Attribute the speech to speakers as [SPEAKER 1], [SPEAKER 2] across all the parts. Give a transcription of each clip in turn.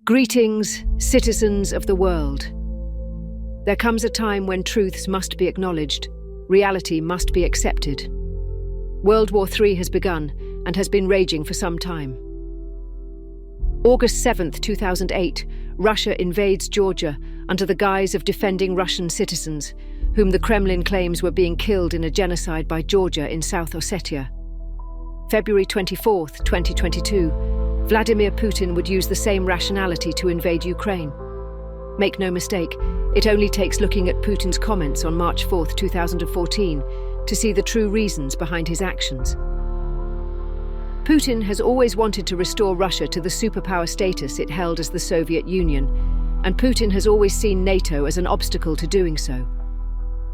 [SPEAKER 1] Greetings, citizens of the world. There comes a time when truths must be acknowledged, reality must be accepted. World War III has begun and has been raging for some time. August 7, 2008, Russia invades Georgia under the guise of defending Russian citizens, whom the Kremlin claims were being killed in a genocide by Georgia in South Ossetia. February 24, 2022, Vladimir Putin would use the same rationality to invade Ukraine. Make no mistake, it only takes looking at Putin's comments on March 4, 2014 to see the true reasons behind his actions. Putin has always wanted to restore Russia to the superpower status it held as the Soviet Union, and Putin has always seen NATO as an obstacle to doing so.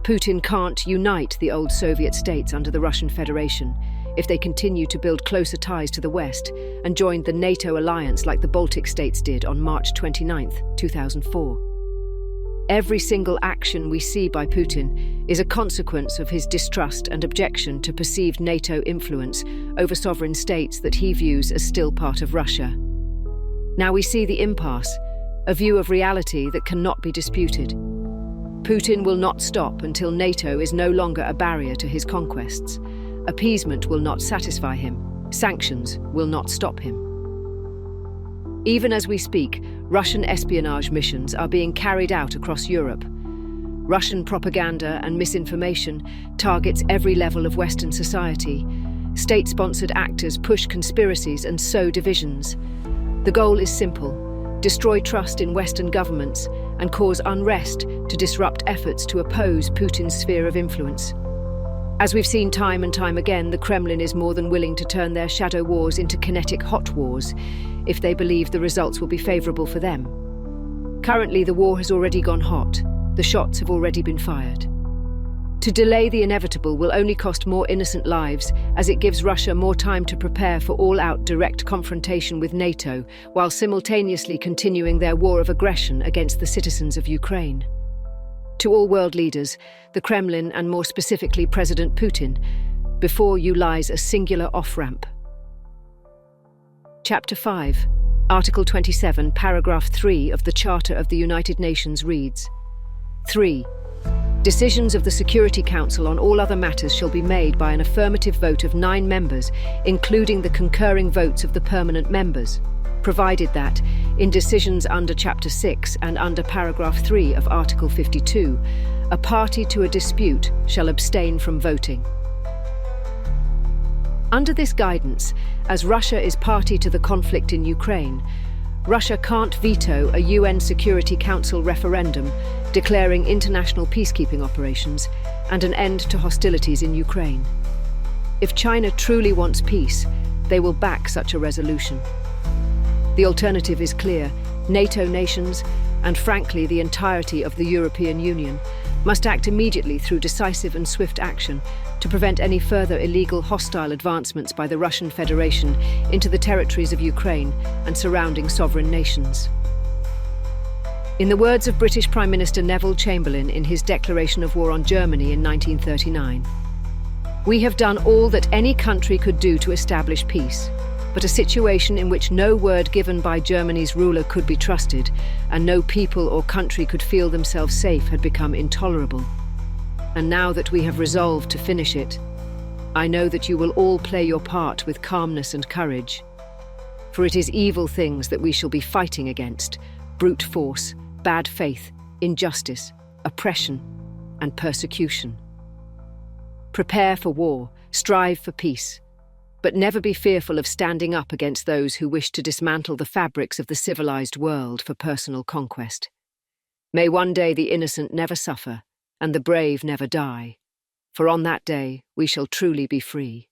[SPEAKER 1] Putin can't unite the old Soviet states under the Russian Federation if they continue to build closer ties to the West and join the NATO alliance like the Baltic states did on March 29, 2004. Every single action we see by Putin is a consequence of his distrust and objection to perceived NATO influence over sovereign states that he views as still part of Russia. Now we see the impasse, a view of reality that cannot be disputed. Putin will not stop until NATO is no longer a barrier to his conquests. Appeasement will not satisfy him. Sanctions will not stop him. Even as we speak, Russian espionage missions are being carried out across Europe. Russian propaganda and misinformation targets every level of Western society. State-sponsored actors push conspiracies and sow divisions. The goal is simple: destroy trust in Western governments and cause unrest to disrupt efforts to oppose Putin's sphere of influence. As we've seen time and time again, the Kremlin is more than willing to turn their shadow wars into kinetic hot wars if they believe the results will be favorable for them. Currently, the war has already gone hot. The shots have already been fired. To delay the inevitable will only cost more innocent lives, as it gives Russia more time to prepare for all-out direct confrontation with NATO, while simultaneously continuing their war of aggression against the citizens of Ukraine. To all world leaders, the Kremlin, and more specifically President Putin, before you lies a singular off-ramp. Chapter 5, Article 27, Paragraph 3 of the Charter of the United Nations reads, 3. Decisions of the Security Council on all other matters shall be made by an affirmative vote of 9 members, including the concurring votes of the permanent members, provided that, in decisions under Chapter 6 and under Paragraph 3 of Article 52, a party to a dispute shall abstain from voting. Under this guidance, as Russia is party to the conflict in Ukraine, Russia can't veto a UN Security Council referendum declaring international peacekeeping operations and an end to hostilities in Ukraine. If China truly wants peace, they will back such a resolution. The alternative is clear: NATO nations, and frankly the entirety of the European Union, must act immediately through decisive and swift action to prevent any further illegal hostile advancements by the Russian Federation into the territories of Ukraine and surrounding sovereign nations. In the words of British Prime Minister Neville Chamberlain in his declaration of war on Germany in 1939, "We have done all that any country could do to establish peace, but a situation in which no word given by Germany's ruler could be trusted, and no people or country could feel themselves safe, had become intolerable. And now that we have resolved to finish it, I know that you will all play your part with calmness and courage. For it is evil things that we shall be fighting against: brute force, bad faith, injustice, oppression, and persecution. Prepare for war, strive for peace, but never be fearful of standing up against those who wish to dismantle the fabrics of the civilized world for personal conquest. May one day the innocent never suffer, and the brave never die, for on that day we shall truly be free."